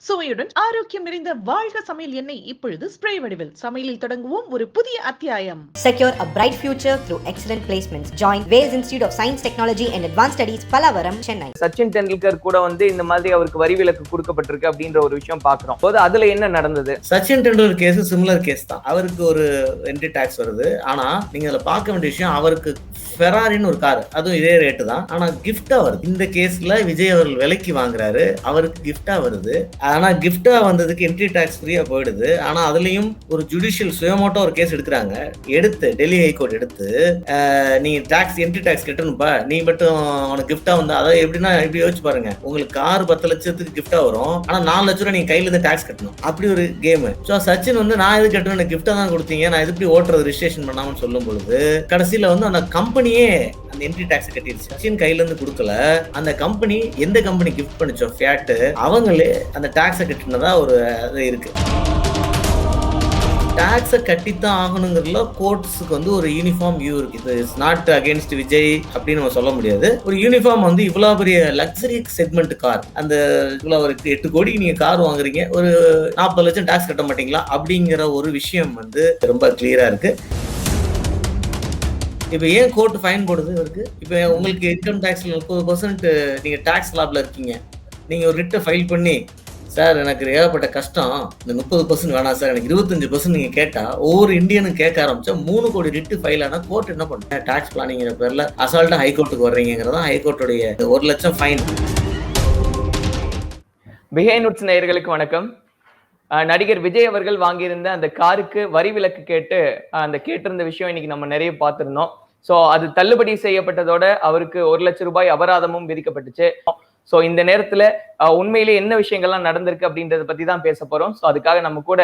சுவையுடன் ஆரோக்கியம் நிறைந்த வாழ்க சமையல் எண்ணெய் இப்பொழுது ஸ்ப்ரே வடிவில் சமையலில் தொடங்குவோம் ஒரு புதிய அத்தியாயம். Secure a bright future through excellent placements. Join Wales Institute of Science, Technology and Advanced Studies, Pallavaram, Chennai. Sachin Tendulkar கூட இந்த மாதிரி அவருக்கு வரி விலக்கு கொடுக்கப்பட்டிருக்கு அப்படின்ற ஒரு விஷயம் பாக்குறோம். போது அதுல என்ன நடந்தது? Sachin Tendulkar case similar case தான். அவருக்கு ஒரு என்ட்ரி டாக்ஸ் வருது. ஆனா நீங்க அதுல பார்க்க வேண்டிய விஷயம், அவருக்கு ஃபெராரின்னு ஒரு கார், அதுவும் இதே ரேட்டு தான். ஆனா கிஃப்டா வருது. இந்த கேஸ்ல விஜய் அவர்கள் விலைக்கு வாங்குறாரு, அவருக்கு கிஃப்டா வருது. ஆனா கிஃப்டா வந்ததுக்கு என்ட்ரி டாக்ஸ் ஃப்ரீயா போயிடுது. ஆனா அதுலயும் ஒரு ஜுடிஷியல் சுயமோட்டோ ஒரு கேஸ் எடுக்கிறாங்க. எடுத்து டெல்லி ஹைகோர்ட் எடுத்து நீ டாக்ஸ் என்ட்ரி டாக்ஸ் கட்டணும்பா, நீ மட்டும் உனக்கு கிஃப்டா வந்தா, அதாவது எப்படின்னா இப்படி யோசிச்சு பாருங்க, உங்களுக்கு கார் 10 லட்சத்துக்கு கிஃப்டா வரும், ஆனா 4 லட்சம் ரூபாய் நீங்க கையில இருந்து டாக்ஸ் கட்டணும். அப்படி ஒரு கேம். ஸோ சச்சின் நான் எது கட்டணும், எனக்கு கிஃப்டா தான் கொடுத்தீங்க, நான் எப்படி ஓட்டுறது ரிஜிஸ்ட்ரேஷன் பண்ணாமன்னு சொல்லும் பொழுது கடைசியில அந்த கம்பெனியே அந்த என்ட்ரி டாக்ஸ் கட்டிடுச்சு. சச்சின் கையில இருந்து கொடுக்கல, அந்த கம்பெனி எந்த கம்பெனி கிஃப்ட் பண்ணிச்சோ ஃபியாட், அவங்களே அந்த டாக்ஸை கட்டினதா ஒரு இருக்கு. டாக்ஸை கட்டித்தான் ஆகணுங்கிறதுல கோர்ட்ஸுக்கு ஒரு யூனிஃபார்ம் வியூ இருக்கு. இது இஸ் நாட் அகேன்ஸ்ட் விஜய் அப்படின்னு நம்ம சொல்ல முடியாது. ஒரு யூனிஃபார்ம் இவ்வளவு பெரிய லக்ஸரி செக்மெண்ட் கார், அந்த இவ்வளவு ஒரு 8 கோடி நீங்க கார் வாங்குறீங்க, ஒரு 40 லட்சம் டாக்ஸ் கட்ட மாட்டீங்களா அப்படிங்கிற ஒரு விஷயம் ரொம்ப கிளியரா இருக்கு. இப்போ ஏன் கோர்ட் ஃபைன் போடுது இவருக்கு? இப்போ உங்களுக்கு இன்கம் டேக்ஸ்ல 30% நீங்க டாக்ஸ் லாப்ல இருக்கீங்க, நீங்க ஒரு ரிட்டை ஃபைல் பண்ணி, சார் எனக்கு ஏகப்பட்ட கஷ்டம், இந்த 30% வேணாம் சார், எனக்கு 25% நீங்க கேட்டா, ஒவ்வொரு இந்தியனும் கேட்க ஆரம்பிச்சா 3 கோடி ரிட்டு ஃபைல் ஆனா கோர்ட் என்ன பண்ணுங்க? டாக்ஸ் பிளானிங்கிற பேர்ல அசால்ட்டா ஹைகோர்ட்டுக்கு வர்றீங்கிறதா ஹைகோர்ட்டுடைய 1 லட்சம் ஃபைன். பிஹைண்ட் வுட்ஸ் நேயர்களுக்கு வணக்கம். நடிகர் விஜய் அவர்கள் வாங்கியிருந்த அந்த காருக்கு வரி விலக்கு கேட்டு கேட்டிருந்த விஷயம் இன்னைக்கு நம்ம நிறைய பார்த்திருந்தோம். ஸோ அது தள்ளுபடி செய்யப்பட்டதோட அவருக்கு 1 லட்சம் ரூபாய் அபராதமும் விதிக்கப்பட்டுச்சு. ஸோ இந்த நேரத்துல உண்மையிலே என்ன விஷயங்கள்லாம் நடந்திருக்கு அப்படின்றத பத்தி தான் பேச போறோம். ஸோ அதுக்காக நம்ம கூட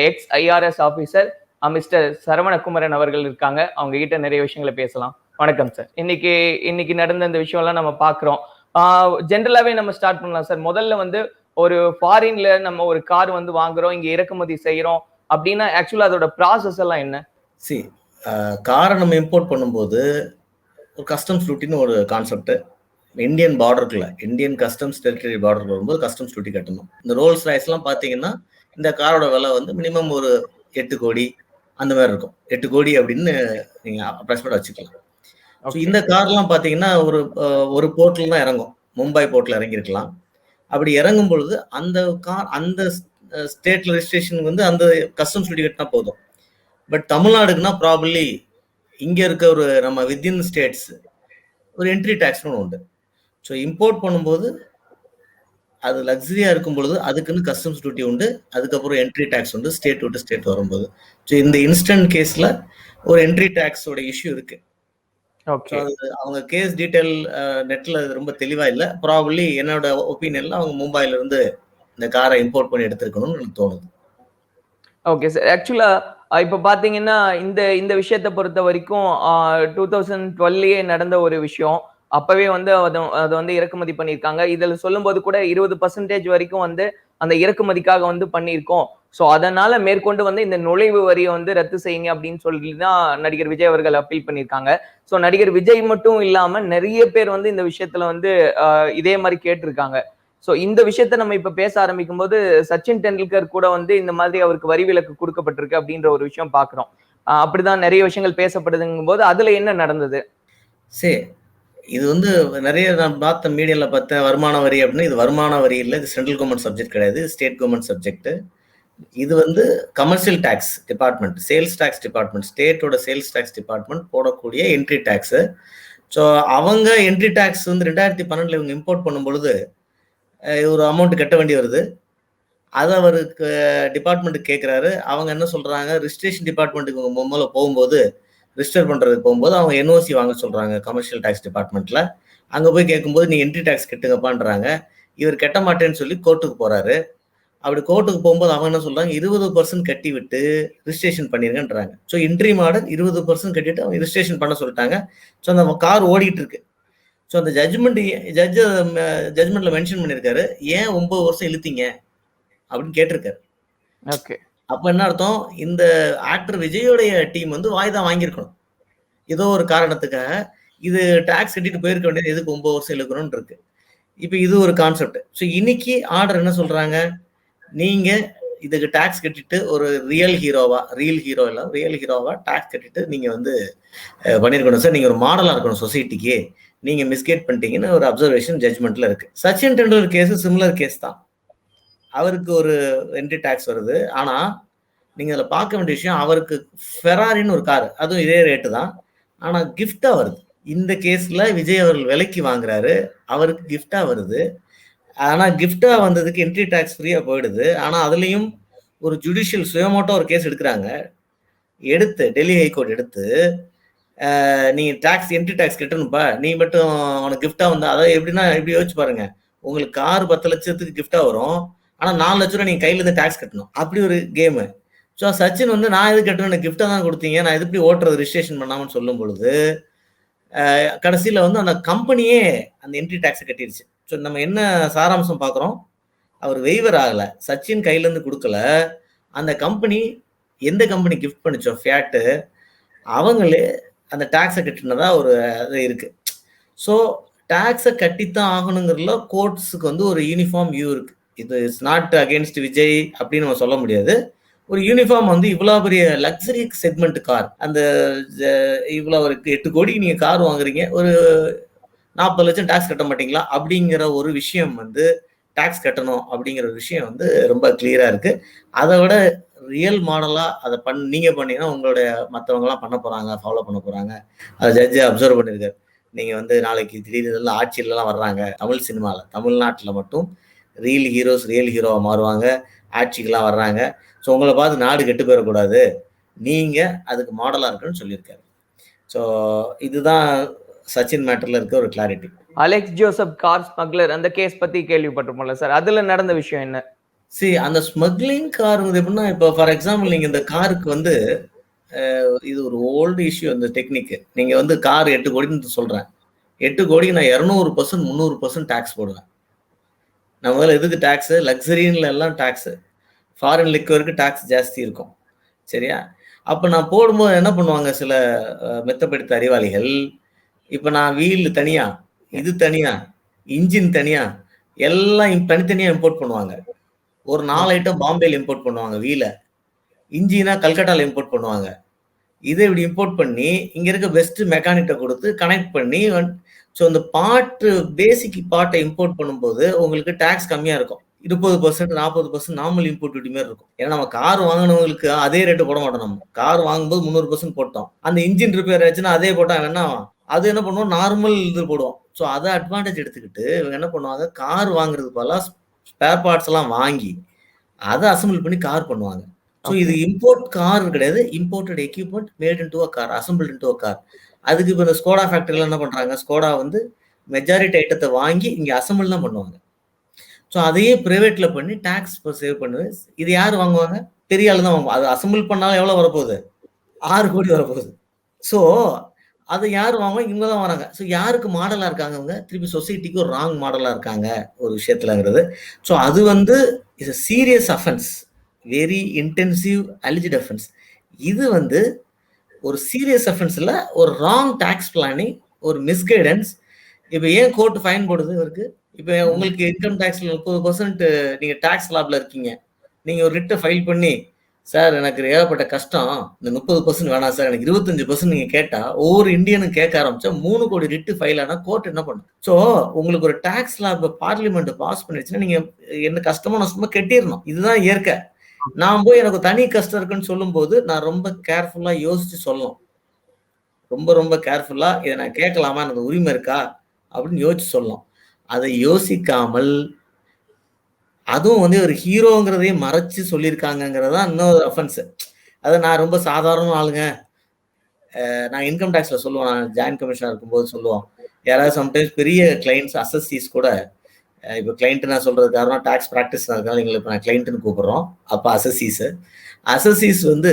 X IRS officer mister Saravanakumaran அவர்கள் இருக்காங்க. அவங்க கிட்ட நிறைய விஷயங்களை பேசலாம். வணக்கம் சார். இன்னைக்கு நடந்த இந்த விஷயம் எல்லாம் நம்ம பாக்குறோம். ஜென்ரலாவே நம்ம ஸ்டார்ட் பண்ணலாம் சார். முதல்ல ஒரு ஃபாரின்ல நம்ம ஒரு கார் வாங்குறோம், இங்க இறக்குமதி செய்யறோம் அப்படின்னா ஆக்சுவலா அதோட ப்ராசஸ் எல்லாம் என்ன? காரை நம்ம இம்போர்ட் பண்ணும்போது ஒரு கஸ்டம்ஸ் டியூட்டின்னு ஒரு கான்செப்ட். இந்தியன் பார்டருக்குள்ள, இந்தியன் கஸ்டம்ஸ் டெரிட்டரி பார்டர் வரும்போது கஸ்டம்ஸ் டியூட்டி கட்டணும். இந்த ரோல்ஸ் ராய்ஸ் எல்லாம் பாத்தீங்கன்னா இந்த காரோட விலை மினிமம் ஒரு 8 கோடி அந்த மாதிரி இருக்கும். 8 கோடி அப்படின்னு நீங்க அப்ராக்சிமேட்டா வச்சுக்கலாம். இந்த கார்லாம் பாத்தீங்கன்னா ஒரு போர்ட்ல தான் இறங்கும். மும்பை போர்ட்ல இறங்கியிருக்கலாம். அப்படி இறங்கும் பொழுது அந்த கார் அந்த ஸ்டேட்ல ரெஜிஸ்ட்ரேஷன் அந்த கஸ்டம்ஸ் டியூட்டி கட்டினா போதும். பட் தமிழ்நாடுக்குன்னா ப்ராபப்ளி இங்க இருக்க நம்ம வித்தின் ஸ்டேட்ஸ் ஒரு என்ட்ரி டாக்ஸ்னு உண்டு. ஸோ இம்போர்ட் பண்ணும்போது அது லக்ஸரியா இருக்கும் பொழுது அதுக்குன்னு கஸ்டம்ஸ் டியூட்டி உண்டு, அதுக்கப்புறம் என்ட்ரி டாக்ஸ் உண்டு ஸ்டேட் விட்டு ஸ்டேட் வரும்போது. ஸோ இந்த இன்ஸ்டன்ட் கேஸ்ல ஒரு என்ட்ரி டாக்ஸோட இஷ்யூ இருக்கு. அவங்க கேஸ் டீடைல் நெட்ல ரொம்ப தெளிவா இல்லை. ப்ராபப்ளி என்னோட ஒப்பீனியன்ல அவங்க மும்பைல இருந்து இந்த காரை இம்போர்ட் பண்ணி எடுத்திருக்கணும்னு எனக்கு தோணுது. Okay sir. ஆக்சுவலா இப்ப பாத்தீங்கன்னா இந்த விஷயத்தை பொறுத்த வரைக்கும் 2012லயே நடந்த ஒரு விஷயம். அப்பவே அதை இறக்குமதி பண்ணியிருக்காங்க. இதுல சொல்லும் போது கூட 20% வரைக்கும் அந்த இறக்குமதிக்காக பண்ணியிருக்கோம். ஸோ அதனால மேற்கொண்டு இந்த நுழைவு வரியை ரத்து செய்யுங்க அப்படின்னு சொல்லிதான் நடிகர் விஜய் அவர்கள் அப்பீல் பண்ணியிருக்காங்க. ஸோ நடிகர் விஜய் மட்டும் இல்லாம நிறைய பேர் இந்த விஷயத்துல இதே மாதிரி கேட்டிருக்காங்க. ஸோ இந்த விஷயத்த நம்ம இப்ப பேச ஆரம்பிக்கும் போது சச்சின் டெண்டுல்கர் கூட இந்த மாதிரி அவருக்கு வரி விலக்கு கொடுக்கப்பட்டிருக்கு அப்படின்ற ஒரு விஷயம் பாக்குறோம். அப்படிதான் நிறைய விஷயங்கள் பேசப்படுதுங்கும் போது அதுல என்ன நடந்தது? சரி, இது நிறைய நான் பார்த்த மீடியால பார்த்த வருமான வரி அப்படின்னு. இது வருமான வரி இல்லை, இது சென்ட்ரல் கவர்மெண்ட் சப்ஜெக்ட் கிடையாது, ஸ்டேட் கவர்மெண்ட் சப்ஜெக்ட். இது commercial tax department, sales tax department, ஸ்டேட்டோட சேல்ஸ் டாக்ஸ் டிபார்ட்மெண்ட் போடக்கூடிய என்ட்ரி டாக்ஸ். ஸோ அவங்க என்ட்ரி டாக்ஸ் 2012 இவங்க இம்போர்ட் பண்ணும் பொழுது ஒரு அமௌண்ட் கட்ட வேண்டி வருது. அதை அவருக்கு டிபார்ட்மெண்ட்டுக்கு கேட்குறாரு. அவங்க என்ன சொல்றாங்க, ரிஜிஸ்ட்ரேஷன் டிபார்ட்மெண்ட்டுக்கு முதல்ல போகும்போது ரிஜிஸ்டர் பண்றதுக்கு போகும்போது அவங்க என்ஓசி வாங்க சொல்றாங்க கமர்ஷியல் டாக்ஸ் டிபார்ட்மெண்ட்ல. அங்க போய் கேட்கும்போது நீ என்ட்ரி டாக்ஸ் கட்டுங்கப்பான்றாங்க. இவர் கட்ட மாட்டேன்னு சொல்லி கோர்ட்டுக்கு போறாரு. அப்படி கோர்ட்டுக்கு போகும்போது அவங்க என்ன சொல்றாங்க, 20% கட்டி விட்டு ரிஜிஸ்ட்ரேஷன் பண்ணிருங்கன்றாங்க. ஸோ என்ட்ரி மாடல் 20% கட்டிட்டு அவங்க ரிஜிஸ்ட்ரேஷன் பண்ண சொல்லிட்டாங்க. ஸோ அந்த கார் ஓடிட்டு இருக்கு. ஸோ அந்த ஜட்ஜ்மெண்ட்ல மென்ஷன் பண்ணியிருக்காரு, ஏன் 9 வருஷம் இழுத்தீங்க அப்படின்னு கேட்டிருக்காரு. அப்ப என்ன அர்த்தம், இந்த ஆக்டர் விஜயோடைய டீம் வாய்தா வாங்கியிருக்கணும். ஏதோ ஒரு காரணத்துக்காக இது டாக்ஸ் கட்டிட்டு போயிருக்க வேண்டியது, எதுக்கு 9 வருஷம் இழுக்கணும்னு இருக்கு. இப்ப இது ஒரு கான்செப்ட். ஸோ இன்னைக்கு ஆர்டர் என்ன சொல்றாங்க, நீங்க இதுக்கு டாக்ஸ் கட்டிட்டு ஒரு ரியல் ஹீரோவா டாக்ஸ் கட்டிட்டு நீங்க வந்து பண்ணிருக்கணும் சார். நீங்க ஒரு மாடலா இருக்கணும் சொசைட்டிக்கு, நீங்க மிஸ்கைட் பண்ணிட்டீங்கன்னு ஒரு அப்சர்வேஷன் ஜட்மெண்ட்ல இருக்கு. Sachin Tendulkar case similar case தான். அவருக்கு ஒரு என்ட்ரி டாக்ஸ் வருது. ஆனா நீங்க அதுல பார்க்க வேண்டிய விஷயம், அவருக்கு ஃபெராரின்னு ஒரு கார், அதுவும் இதே ரேட்டு தான், ஆனா கிஃப்டா வருது. இந்த கேஸ்ல விஜய் அவர்கள் விலைக்கு வாங்குறாரு, அவருக்கு கிஃப்டா வருது. ஆனா கிஃப்டா வந்ததுக்கு என்ட்ரி டாக்ஸ் ஃப்ரீயா போயிடுது. ஆனா அதுலயும் ஒரு ஜுடிஷியல் சுயமோட்டோ ஒரு கேஸ் எடுக்கிறாங்க. எடுத்து டெல்லி ஹைகோர்ட் எடுத்து நீ டாக்ஸ் என்ட்ரி டாக்ஸ் கட்டணும்ப்பா, நீ மட்டும் உனக்கு கிஃப்டா வந்தா, அதாவது எப்படின்னா இப்படி யோசிச்சு பாருங்க, உங்களுக்கு கார் 10 லட்சத்துக்கு கிஃப்டா வரும், ஆனா 4 லட்ச ரூபா நீங்க கையில இருந்து டாக்ஸ் கட்டணும். அப்படி ஒரு கேமு. ஸோ சச்சின் வந்து நான் எது கட்டணும், எனக்கு கிஃப்டா தான் கொடுத்தீங்க, நான் இது எப்படி ஓட்டுறது ரிஜிஸ்ட்ரேஷன் பண்ணாமன்னு சொல்லும் பொழுது கடைசியில வந்து அந்த கம்பெனியே அந்த என்ட்ரி டாக்ஸ் கட்டிருச்சு. ஸோ நம்ம என்ன சாராம்சம் பார்க்குறோம், அவர் வெய்வர் ஆகல, சச்சின் கையில இருந்து கொடுக்கல, அந்த கம்பெனி எந்த கம்பெனி கிஃப்ட் பண்ணிச்சோ ஃபியாட்டு, அவங்களே அந்த டாக்ஸை கட்டினதா ஒரு இது இருக்கு. ஸோ டாக்ஸை கட்டித்தான் ஆகணுங்கிறதுல கோர்ட்ஸுக்கு வந்து ஒரு யூனிஃபார்ம் வியூ இருக்கு. இது இட்ஸ் நாட் அகேன்ஸ்ட் விஜய் அப்படின்னு நம்ம சொல்ல முடியாது. ஒரு யூனிஃபார்ம் வந்து இவ்வளோ பெரிய லக்ஸரி செக்மெண்ட் கார், அந்த இவ்வளோ ஒரு 8 கோடிக்கு நீங்க கார் வாங்குறீங்க, ஒரு 40 லட்சம் டாக்ஸ் கட்ட மாட்டீங்களா அப்படிங்கிற ஒரு விஷயம் வந்து டாக்ஸ் கட்டணும் அப்படிங்கிற ஒரு விஷயம் வந்து ரொம்ப கிளியரா இருக்கு. அதை விட ரியல் மாடலா அதை நீங்க பண்ணீங்கன்னா உங்களுடைய மற்றவங்க எல்லாம் பண்ண போறாங்க, ஃபாலோ பண்ண போறாங்க. அதை ஜட்ஜி அப்சர்வ் பண்ணிருக்காரு. நீங்க வந்து நாளைக்கு திடீர்னு ஆட்சியிலலாம் வர்றாங்க, தமிழ் சினிமால, தமிழ்நாட்டுல மட்டும் ரியல் ஹீரோவா மாறுவாங்க, ஆட்சிக்கெல்லாம் வர்றாங்க. ஸோ உங்களை பார்த்து நாடு கெட்டு போயிடக்கூடாது, நீங்க அதுக்கு மாடலா இருக்குன்னு சொல்லியிருக்காரு. ஸோ இதுதான் சச்சின் மேட்டர்ல இருக்க ஒரு clarity. Alex Joseph car smuggler அந்த கேஸ் பத்தி கேள்விப்பட்டிருப்போம்ல சார், அதுல நடந்த விஷயம் என்ன? அந்த ஸ்மக்லிங் கார் வந்து எப்படின்னா, இப்போ ஃபார் எக்ஸாம்பிள் நீங்க இந்த காருக்கு வந்து இது ஒரு ஓல்டு இஷ்யூ, அந்த டெக்னிக். நீங்க வந்து கார் 8 கோடின்னு சொல்றேன், 8 கோடிக்கு நான் 200% 300% டாக்ஸ் போடுவேன். நான் முதல்ல எதுக்கு டாக்ஸ், லக்ஸரின்ல எல்லாம் டாக்ஸ், ஃபாரின் லிக்வருக்கு டாக்ஸ் ஜாஸ்தி இருக்கும், சரியா? அப்ப நான் போடும்போது என்ன பண்ணுவாங்க சில மெத்தப்படுத்த அறிவாளிகள், இப்ப நான் வீல் தனியா, இது தனியா, இன்ஜின் தனியா, எல்லாம் தனித்தனியா இம்போர்ட் பண்ணுவாங்க. ஒரு 4 ஐட்டம் பாம்பேல இம்போர்ட் பண்ணுவாங்க, வீல இன்ஜினா கல்கட்டால இம்போர்ட் பண்ணுவாங்க. இதை இப்படி இம்போர்ட் பண்ணி இங்க இருக்க பெஸ்ட் மெக்கானிட்ட கொடுத்து கனெக்ட் பண்ணி, ஸோ இந்த பாட்டு பேசிக் பாட்டை இம்போர்ட் பண்ணும்போது உங்களுக்கு டாக்ஸ் கம்மியா இருக்கும். 30% 40% நார்மல் இம்போர்ட் டியூட்டி மாதிரி இருக்கும். ஏன்னா நம்ம கார் வாங்கினவங்களுக்கு அதே ரேட்டு போட மாட்டோம். நம்ம கார் வாங்கும்போது 300% போட்டோம், அந்த இன்ஜின் ரிப்பேர் ஆச்சுன்னா அதே போட்டா என்ன அது என்ன பண்ணுவோம், நார்மல் இது போடுவோம். ஸோ அதை அட்வான்டேஜ் எடுத்துக்கிட்டு இவங்க என்ன பண்ணுவாங்க, கார் வாங்குறது போல ஸ்பேர் பார்ட்ஸ் எல்லாம் வாங்கி அதை அசம்பிள் பண்ணி கார் பண்ணுவாங்க. ஸோ இது இம்போர்ட் கார் கிடையாது, imported equipment made into a car, assemble into a car. அதுக்கு இப்போ இந்த ஸ்கோடா ஃபேக்டரியில் என்ன பண்றாங்க, ஸ்கோடா வந்து மெஜாரிட்டி ஐட்டத்தை வாங்கி இங்க அசம்பிள் தான் பண்ணுவாங்க. ஸோ அதையே பிரைவேட்ல பண்ணி டாக்ஸ் சேவ் பண்ணுவேன். இது யார் வாங்குவாங்க, பெரிய ஆளு தான் வாங்குவாங்க. அது அசம்பிள் பண்ணாலும் எவ்வளவு வரப்போகுது, 6 கோடி வரப்போகுது. ஸோ அதை யார் வாங்குவாங்க, இவங்க தான் வராங்க. ஸோ யாருக்கு மாடலா இருக்காங்க அவங்க, திருப்பி சொசைட்டிக்கு ஒரு ராங் மாடலா இருக்காங்க ஒரு விஷயத்துலங்கிறது. ஸோ அது வந்து is a serious offence, very intensive alleged offence. இது வந்து ஒரு சீரியஸ் அஃபென்ஸ்ல ஒரு ராங் டாக்ஸ் பிளானிங், ஒரு மிஸ்கைடன்ஸ். இப்போ ஏன் கோர்ட் ஃபைன் போடுது இவருக்கு, இப்போ உங்களுக்கு இன்கம் டாக்ஸ்ல 30% நீங்க டாக்ஸ் லாப்ல இருக்கீங்க, நீங்க ஒரு ரிட்டை ஃபைல் பண்ணி, சார் எனக்கு ஏகப்பட்ட கஷ்டம், இந்த 30% வேணாம் சார், எனக்கு 25% நீங்க கேட்டா, ஒவ்வொரு இந்தியனும் கேட்க ஆரம்பிச்சா 3 கோடி ரிட்டு ஃபைல் ஆனா கோர்ட் என்ன பண்ணும்? ஸோ உங்களுக்கு ஒரு டாக்ஸ் லாப் பார்லிமெண்ட் பாஸ் பண்ணிடுச்சுன்னா நீங்க என்ன கஷ்டமோ நஷ்டமோ கட்டிடணும். இதுதான் இயற்கை. நான் போய் எனக்கு தனி கஷ்டம் இருக்குன்னு சொல்லும் போது நான் ரொம்ப கேர்ஃபுல்லா யோசிச்சு சொல்லணும். ரொம்ப ரொம்ப கேர்ஃபுல்லா இதை நான் கேட்கலாமா, எனக்கு உரிமை இருக்கா அப்படின்னு யோசிச்சு சொல்லணும். அதை யோசிக்காமல் அதுவும் வந்து ஒரு ஹீரோங்கிறதையே மறைச்சு சொல்லியிருக்காங்கிறதா இன்னொரு அஃபென்ஸ். அதை நான் ரொம்ப சாதாரண ஆளுங்க, நான் இன்கம் டாக்ஸ்ல சொல்லுவேன், நான் ஜாயின்ட் கமிஷனர் இருக்கும்போது சொல்லுவோம், யாராவது சம்டைம்ஸ் பெரிய கிளைண்ட்ஸ் அசஸ்ஸீஸ் கூட, இப்போ கிளைண்ட் நான் சொல்றது காரணம் டாக்ஸ் ப்ராக்டிஸ் இருக்கனால எங்களை இப்போ நான் கிளைண்ட்னு கூப்பிடுறோம். அப்போ அசஸ்ஸீஸ் வந்து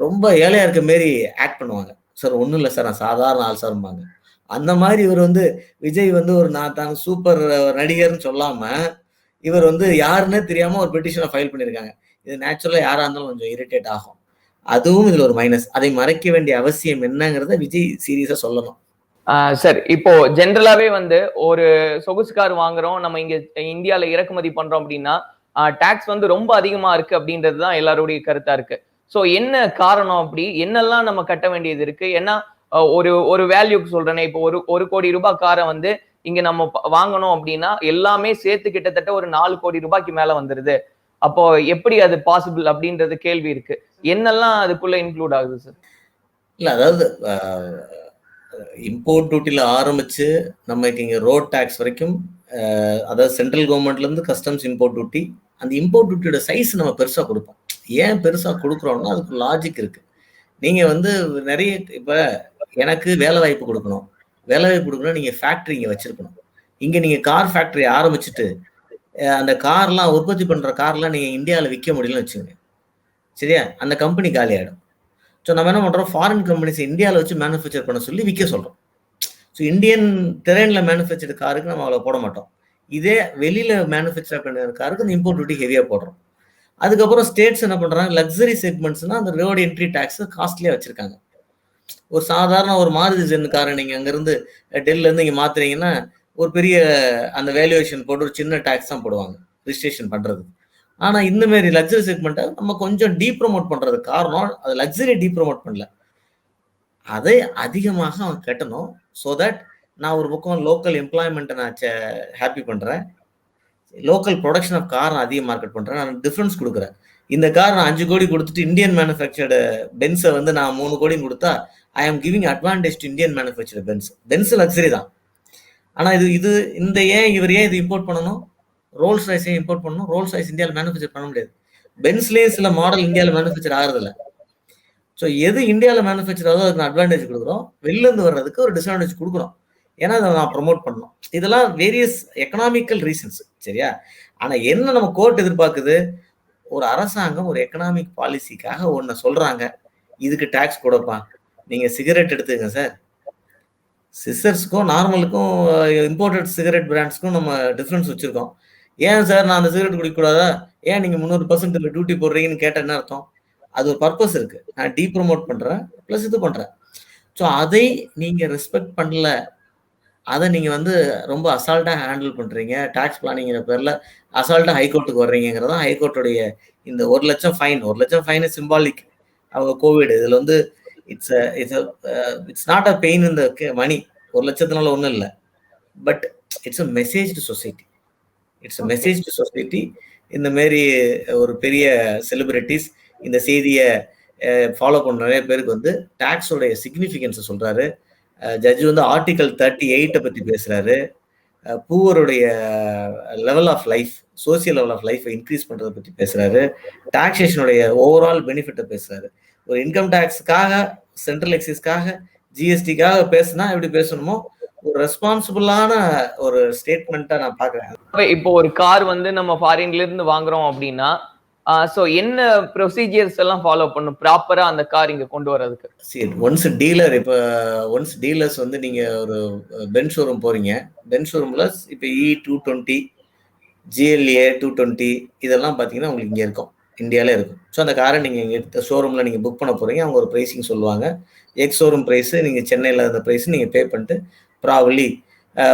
ரொம்ப ஏழையா இருக்க மாரி ஆக்ட் பண்ணுவாங்க. சார் ஒன்றும் இல்லை சார், நான் சாதாரண ஆள் சார்பாங்க. அந்த மாதிரி இவர் வந்து விஜய் வந்து ஒரு நான் தான் சூப்பர் நடிகர்னு சொல்லாம இவர் வந்து யாருன்னே தெரியாம ஒரு பெட்டிஷனை ஃபைல் பண்ணியிருக்காங்க. இது நேச்சுரலா யாரா இருந்தாலும் கொஞ்சம் இரிட்டேட் ஆகும். அதுவும் இதுல ஒரு மைனஸ். அதை மறைக்க வேண்டிய அவசியம் என்னங்கிறத விஜய் சீரியஸா சொல்லணும். சார் இப்போ ஜென்ரலாவே வந்து ஒரு சொகுசு கார் வாங்குறோம், நம்ம இங்க இந்தியால இறக்குமதி பண்றோம் அப்படின்னா டாக்ஸ் வந்து ரொம்ப அதிகமா இருக்கு அப்படின்றது தான் எல்லாருடைய கருத்தா இருக்கு. ஸோ என்ன காரணம் அப்படி என்னெல்லாம் நம்ம கட்ட வேண்டியது இருக்கு? ஏன்னா ஒரு ஒரு வேல்யூக்கு சொல்றேனே, இப்போ ஒரு கோடி ரூபாய் காரை வந்து இங்க நம்ம வாங்கணும் அப்படின்னா எல்லாமே சேர்த்து கிட்டத்தட்ட ஒரு 4 கோடி ரூபாய்க்கு மேல வந்துருது. அப்போ எப்படி அது பாசிபிள் அப்படின்றது கேள்வி இருக்கு. என்னெல்லாம் அதுக்குள்ள இன்க்ளூட் ஆகுது சார்? இல்ல அதாவது இம்போர்ட் டியூட்டில ஆரம்பிச்சு நமக்கு இங்க ரோட் டாக்ஸ் வரைக்கும், அதாவது சென்ட்ரல் கவர்மெண்ட்ல இருந்து கஸ்டம்ஸ் இம்போர்ட் டியூட்டி, அந்த இம்போர்ட் டியூட்டியோட சைஸ் நம்ம பெருசா கொடுப்போம். ஏன் பெருசா கொடுக்குறோம்னா அதுக்கு லாஜிக் இருக்கு. நீங்க வந்து நிறைய இப்ப எனக்கு வேலை வாய்ப்பு கொடுக்கணும், வேலை வாய்ப்பு கொடுக்கணும், நீங்க ஃபேக்டரி இங்க வச்சிருக்கணும். இங்க நீங்க கார் ஃபேக்டரி ஆரம்பிச்சுட்டு அந்த கார்லாம் உற்பத்தி பண்ற கார்லாம் நீங்க இந்தியாவில் விற்க முடியலன்னு வச்சுக்கோங்க, சரியா? அந்த கம்பெனி காலி ஆயிடும். ஸோ நம்ம என்ன பண்றோம், ஃபாரின் கம்பெனிஸ் இந்தியாவில் வச்சு மேனுஃபேக்சர் பண்ண சொல்லி விற்க சொல்றோம். ஸோ இந்தியன் டெரெயின்ல மேனுஃபேக்சர்டு காருக்கு நம்ம அவ்வளோ போட மாட்டோம். இதே வெளியில மேனுஃபேக்சர் பண்ண காருக்கு இந்த இம்போர்ட் டியூட்டி ஹெவியா போடுறோம். அதுக்கப்புறம் ஸ்டேட்ஸ் என்ன பண்றாங்க, லக்ஸரி செக்மெண்ட்ஸ்னா அந்த ரோடு என்ட்ரி டாக்ஸ் காஸ்ட்லியா வச்சிருக்காங்க. ஒரு சாதாரண ஒரு மாருதி ஜென் காரை நீங்க அங்கிருந்து டெல்லில இருந்து இங்க மாத்துறீங்கன்னா ஒரு பெரிய அந்த வேல்யூவேஷன் போட்டு ஒரு சின்ன டாக்ஸ் தான் போடுவாங்க ரிஜிஸ்ட்ரேஷன் பண்றது. ஆனா இந்த மாதிரி லக்ஸரி செக்மெண்ட்டை நம்ம கொஞ்சம் டீப்ரமோட் பண்றது காரணம், அது லக்ஸரி டீப்ரமோட் பண்ணல, அதை அதிகமாக அவன் கட்டணும். ஸோ தட் நான் ஒரு பக்கம் லோக்கல் எம்ப்ளாய்மெண்ட்டை நான் ஹாப்பி பண்றேன், லோக்கல் ப்ரொடக்ஷன் ஆஃப் கார் நான் அதிக மார்க்கெட் பண்றேன், நான் டிஃபரன்ஸ் கொடுக்குறேன். இந்த கார் நான் 5 கோடி கொடுத்துட்டு இந்தியன் மேனுஃபேக்சர்டு பென்ஸை வந்து நான் 3 கோடி கொடுத்தா I am giving advantage to Indian manufactured Benz. Benz luxury தான். ஆனா இது இந்த இவர் ஏன் இது இம்போர்ட் பண்ணணும்? ரோல்ஸ் ராய்ஸே இம்போர்ட் பண்ணணும். ரோல்ஸ் ராய்ஸ் இந்தியாவில் மேனுஃபேக்சர் பண்ண முடியாது. பென்ஸ்லேயே சில மாடல் இந்தியாவில் மேனுஃபேக்சர் ஆகிறதில்ல. ஸோ எது இந்தியாவில் மேனுஃபேக்சர் ஆகுதோ அதுக்கு அட்வான்டேஜ் கொடுக்குறோம், வெளிலேருந்து வர்றதுக்கு ஒரு டிஸ்அட்வான்டேஜ் கொடுக்குறோம். ஏன்னா அதை நான் ப்ரொமோட் பண்ணணும். இதெல்லாம் வேரியஸ் எக்கனாமிக்கல் ரீசன்ஸ், சரியா? ஆனா என்ன நம்ம கோர்ட் எதிர்பார்க்குது, ஒரு அரசாங்கம் ஒரு எக்கனாமிக் பாலிசிக்காக ஒன்ன சொல்றாங்க, இதுக்கு டாக்ஸ் கொடுப்பா. நீங்க சிகரெட் எடுத்துங்க சார், சிசர்ஸ்க்கும் நார்மலுக்கும் இம்போர்ட்டட் சிகரெட் பிராண்ட்ஸ்க்கும் நம்ம டிஃப்ரென்ஸ் வச்சிருக்கோம். ஏன் சார் நான் அந்த சிகரெட் குடிக்கக்கூடாதா, ஏன் நீங்க 300% டியூட்டி போடுறீங்கன்னு கேட்ட என்ன அர்த்தம்? அது ஒரு பர்பஸ் இருக்கு. நான் டீ ப்ரொமோட் பண்றேன் பிளஸ் இது பண்றேன். ஸோ அதை நீங்க ரெஸ்பெக்ட் பண்ணல, அதை நீங்க வந்து ரொம்ப அசால்ட்டா ஹேண்டில் பண்றீங்க, டாக்ஸ் பிளானிங்கிற பேர்ல அசால்ட்டா ஹைகோர்ட்டுக்கு வர்றீங்கிறதா ஹைகோர்ட்டுடைய இந்த 1 லட்சம் ஃபைன். 1 லட்சம் ஃபைன் சிம்பாலிக். அவங்க கோவிட் இதுல வந்து இட்ஸ் நாட் அ பெயின் இந்த மணி. 1 லட்சத்தினால ஒன்றும் இல்லை, but it's a message to society. It's a message to society. இந்த மாரி ஒரு பெரிய செலிபிரிட்டிஸ் இந்த செய்தியை ஃபாலோ பண்ண நிறைய பேருக்கு வந்து டாக்ஸோடைய சிக்னிஃபிகன்ஸை சொல்றாரு. ஜட்ஜ் வந்து ஆர்டிகல் 38 பத்தி பேசுறாரு. பூவருடைய level of life, social level of லைஃபை இன்க்ரீஸ் பண்றதை பத்தி பேசுறாரு. டாக்ஸேஷனுடைய ஓவரால் பெனிஃபிட்டை பேசுறாரு. ஒரு இன்கம் டேக்ஸுக்காக, சென்ட்ரல் எக்ஸைஸ்க்காக, ஜிஎஸ்டிக்காக பேசுனா எப்படி பேசணுமோ ஒரு ரெஸ்பான்சிபிளான ஒரு ஸ்டேட்மெண்ட்டா நான் பாக்குறேன். இப்போ ஒரு கார் வந்து நம்ம ஃபாரின்ல இருந்து வாங்குறோம் அப்படின்னா சோ என்ன ப்ரொசீஜர்ஸ் எல்லாம் ஃபாலோ பண்ணும் ப்ராப்பரா அந்த கார் இங்க கொண்டு வரதுக்கு? சரி, ஒன்ஸ் டீலர்ஸ் வந்து நீங்க ஒரு பென்ஸ் ஷோரூம் போறீங்க, பென்ஸ் ஷோரூம்ல இப்போ E220, GLA 220 இதெல்லாம் பாத்தீங்கன்னா உங்களுக்கு இங்க இருக்கும், இந்தியாவில இருக்கும். ஸோ அந்த காரை நீங்க இங்க ஷோரூம்ல நீங்க புக் பண்ண போறீங்க, அவங்க ஒரு பிரைசிங் சொல்லுவாங்க. எக்ஸ் ஷோரூம் பிரைஸ் நீங்க சென்னையில அந்த பிரைஸ் நீங்க பே பண்ணிட்டு ப்ராபப்லி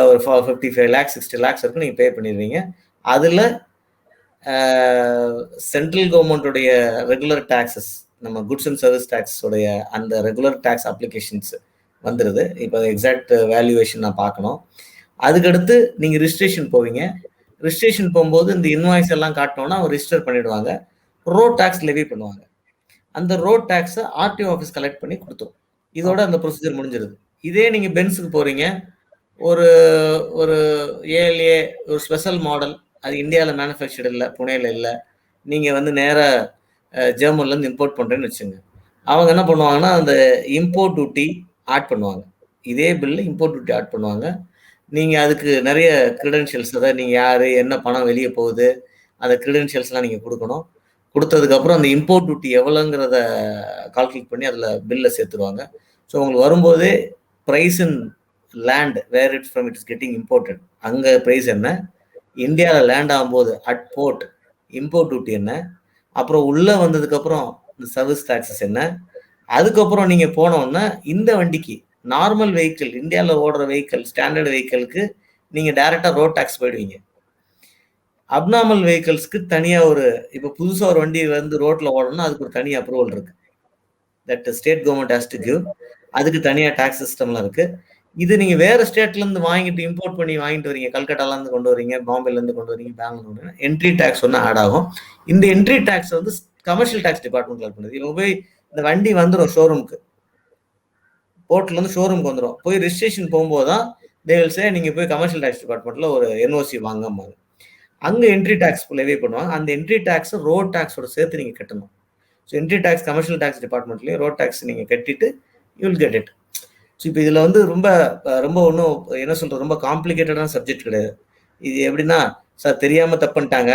ஒரு 55 lakhs 60 lakhs வரைக்கும் நீங்க பே பண்ணிடுவீங்க. அதுல சென்ட்ரல் கவர்மெண்ட்டுடைய ரெகுலர் டாக்ஸஸ், நம்ம குட்ஸ் அண்ட் சர்வீஸ் டாக்ஸ் உடைய அந்த ரெகுலர் டாக்ஸ் அப்ளிகேஷன்ஸ் வந்துடுது. இப்போ எக்ஸாக்ட் வேல்யூவேஷன் நான் பார்க்கணும். அதுக்கடுத்து நீங்கள் ரிஜிஸ்ட்ரேஷன் போவீங்க. ரிஜிஸ்ட்ரேஷன் போகும்போது இந்த இன்வாய்ஸ் எல்லாம் காட்டினோன்னா அவங்க ரிஜிஸ்டர் பண்ணிடுவாங்க. ரோட் டாக்ஸ் லெவி பண்ணுவாங்க. அந்த ரோட் டாக்ஸை ஆர்டிஓ ஆஃபீஸ் கலெக்ட் பண்ணி கொடுத்தோம். இதோட அந்த ப்ரொசீஜர் முடிஞ்சிருது. இதே நீங்கள் பென்ஸுக்கு போகிறீங்க, ஒரு ஏஎல்ஏ ஒரு ஸ்பெஷல் மாடல், அது இந்தியாவில் மேனுஃபேக்சர்டு இல்லை, புனேல இல்லை, நீங்கள் வந்து நேராக ஜெர்மன்லேருந்து இம்போர்ட் பண்ணுறேன்னு வச்சுங்க. அவங்க என்ன பண்ணுவாங்கன்னா அந்த இம்போர்ட் டியூட்டி ஆட் பண்ணுவாங்க. இதே பில்லு இம்போர்ட் டியூட்டி ஆட் பண்ணுவாங்க. நீங்கள் அதுக்கு நிறைய க்ரிடென்ஷியல்ஸ், அதாவது நீங்கள் யார், என்ன பணம் வெளியே போகுது, அந்த க்ரிடென்ஷியல்ஸ்லாம் நீங்கள் கொடுக்கணும். கொடுத்ததுக்கப்புறம் அந்த இம்போர்ட் டியூட்டி எவ்வளோங்கிறத கால்குலேட் பண்ணி அதில் பில்லை சேர்த்துருவாங்க. ஸோ உங்களுக்கு வரும்போதே price in land where it's from it is getting imported, அங்கே ப்ரைஸ் என்ன, இந்தியாவில் லேண்ட் ஆகும்போது அட் போர்ட் இம்போர்ட் டியூட்டி என்ன, அப்புறம் உள்ளே வந்ததுக்கப்புறம் இந்த சர்வீஸ் டாக்ஸஸ் என்ன, அதுக்கப்புறம் நீங்கள் போனோன்னா இந்த வண்டிக்கு நார்மல் வெஹிக்கிள், இந்தியாவில் ஓடுற வெஹிக்கிள், ஸ்டாண்டர்ட் வெஹிக்கிளுக்கு நீங்கள் டைரெக்டாக ரோட் டாக்ஸ் போயிடுவீங்க. அப்நார்மல் வெஹிக்கிள்ஸ்க்கு தனியா இப்போ புதுசா ஒரு வண்டி வந்து ரோட்ல ஓடணும்னா அதுக்கு ஒரு தனி அப்ரூவல் இருக்கு. That state government has to give. அதுக்கு தனியா டாக்ஸ் சிஸ்டம்லாம் இருக்கு. இது நீங்க வேற ஸ்டேட்ல இருந்து வாங்கிட்டு இம்போர்ட் பண்ணி வாங்கிட்டு வரீங்க, கல்கட்டால இருந்து கொண்டு வரீங்க, பாம்பேல இருந்து கொண்டு வரீங்க, பெங்களூர், என்ட்ரி டாக்ஸ் ஒன்று ஆட் ஆகும். இந்த என்ட்ரி டாக்ஸ் வந்து கமர்ஷியல் டாக்ஸ் டிபார்ட்மெண்ட்ல பண்ணுது. இவங்க போய் இந்த வண்டி வந்துடும் ஷோரூமுக்கு, போர்ட்ல இருந்து ஷோரூமுக்கு வந்துடும். போய் ரிஜிஸ்ட்ரேஷன் போகும்போது தான் தேவல்சே நீங்க போய் கமர்ஷியல் டாக்ஸ் டிபார்ட்மெண்ட்ல ஒரு என்ஓசி வாங்காம அங்க என்ட்ரி டாக்ஸ் லெவி பண்ணுவாங்க. அந்த என்ட்ரி டாக்ஸ் ரோட் டாக்ஸோட சேர்த்து நீங்க கட்டணும். So entry tax commercial tax டிபார்ட்மெண்ட்லயும் ரோட் டாக்ஸ் நீங்க கட்டிட்டு you will get it. So இப்போ இதுல வந்து ரொம்ப ரொம்ப ஒன்றும் என்ன சொல்றது, ரொம்ப காம்ப்ளிகேட்டடான சப்ஜெக்ட் கிடையாது. இது எப்படின்னா, சார் தெரியாம தப்புன்ட்டாங்க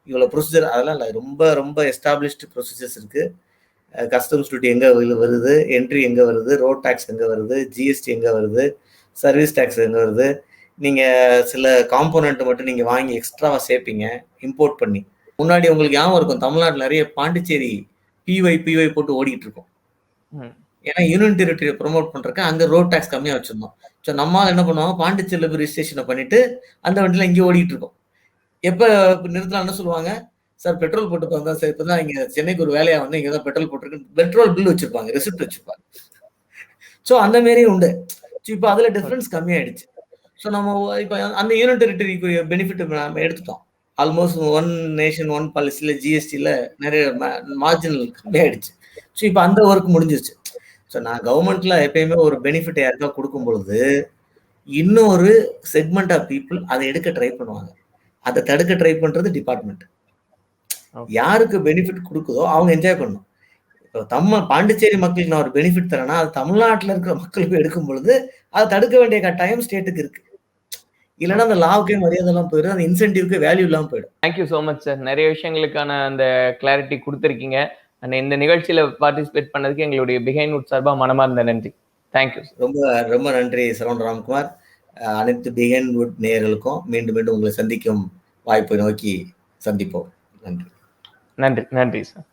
இவ்வளவு ப்ரொசீஜர், அதெல்லாம் இல்லை. ரொம்ப ரொம்ப எஸ்டாப்ளிஷ்டு ப்ரொசீஜர்ஸ் இருக்கு. கஸ்டம்ஸ் டியூட்டி எங்க வருது, என்ட்ரி எங்க வருது, ரோட் டாக்ஸ் எங்க வருது, ஜிஎஸ்டி எங்க வருது, சர்வீஸ் டாக்ஸ் எங்க வருது. நீங்க சில காம்போனன்ட் மட்டும் நீங்க வாங்கி எக்ஸ்ட்ராவா சேர்ப்பீங்க இம்போர்ட் பண்ணி. முன்னாடி உங்களுக்கு ஞாபகம் இருக்கும், தமிழ்நாட்டில் நிறைய பாண்டிச்சேரி பிஒய் போட்டு ஓடிட்டு இருக்கும். ஏன்னா யூனியன் டெரிட்டரியை ப்ரொமோட் பண்றதுக்கு அங்க ரோட் டாக்ஸ் கம்மியா வச்சிருந்தோம். ஸோ நம்மளால என்ன பண்ணுவாங்க, பாண்டிச்சேரியில போய் ரிஜிஸ்ட்ரேஷனை பண்ணிட்டு அந்த வண்டியில இங்கே ஓடிட்டு இருக்கோம். எப்ப நிறுத்தலாம் என்ன சொல்லுவாங்க, சார் பெட்ரோல் போட்டு பார்த்தா சார், இப்பதான் இங்க சென்னைக்கு ஒரு வேலையா வந்து இங்கதான் பெட்ரோல் போட்டிருக்கு, பெட்ரோல் பில் வச்சிருப்பாங்க, ரெசிப்ட் வச்சிருப்பாங்க. ஸோ அந்த மாரியும் உண்டு. ஸோ இப்போ அதுல டிஃபரன்ஸ் கம்மியாயிடுச்சு. ஸோ நம்ம இப்போ அந்த யூனியன் டெரிட்டரிக்கு பெனிஃபிட் நம்ம எடுத்துட்டோம். ஆல்மோஸ்ட் ஒன் நேஷன் ஒன் பாலிசியில ஜிஎஸ்டியில் நிறைய மார்ஜினல் கம்மியாயிடுச்சு. ஸோ இப்போ அந்த ஒர்க் முடிஞ்சிருச்சு. ஸோ நான் கவர்மெண்ட்ல எப்பயுமே ஒரு பெனிஃபிட் யாருக்கா கொடுக்கும் பொழுது இன்னொரு செக்மெண்ட் ஆஃப் பீப்புள் அதை எடுக்க ட்ரை பண்ணுவாங்க. அதை தடுக்க ட்ரை பண்றது டிபார்ட்மெண்ட். யாருக்கு பெனிஃபிட் கொடுக்குதோ அவங்க என்ஜாய் பண்ணணும். இப்போ பாண்டிச்சேரி மக்களுக்கு நான் ஒரு பெனிஃபிட் தரேன்னா அது தமிழ்நாட்டில் இருக்கிற மக்களுக்கு எடுக்கும் பொழுது அதை தடுக்க வேண்டிய கட்டாயம் ஸ்டேட்டுக்கு இருக்கு. இல்லைன்னா அந்த லாவுக்கே மரியாதை எல்லாம் போயிடும், அந்த இன்சென்டிவ்க்கு வேல்யூ இல்லாமல் போயிடும். Thank you so much sir. நிறைய விஷயங்களுக்கான அந்த கிளாரிட்டி கொடுத்துருக்கீங்க. அண்ட் இந்த நிகழ்ச்சியில பார்ட்டிசிபேட் பண்ணதுக்கு எங்களுடைய பிஹைண்ட் வுட் சார்பா மனமார்ந்த நன்றி. தேங்க்யூ. ரொம்ப ரொம்ப நன்றி சரவண ராம்குமார். அனைத்து பிஹைண்ட் வுட் நேயர்களுக்கும் மீண்டும் மீண்டும் உங்களை சந்திக்கும் வாய்ப்பை நோக்கி சந்திப்போம். நன்றி நன்றி நன்றி சார்.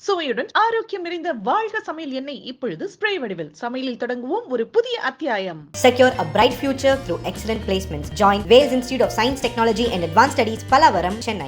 சுவையுடன் ஆரோக்கியம் நிறைந்த வாழ்க சமையல் எண்ணெய் இப்பொழுது ஸ்ப்ரே வடிவில். சமையலில் தொடங்குவோம் ஒரு புதிய அத்தியாயம். Secure a bright future through excellent placements. Join Wales Institute of Science, Technology and Advanced Studies, Pallavaram, Chennai.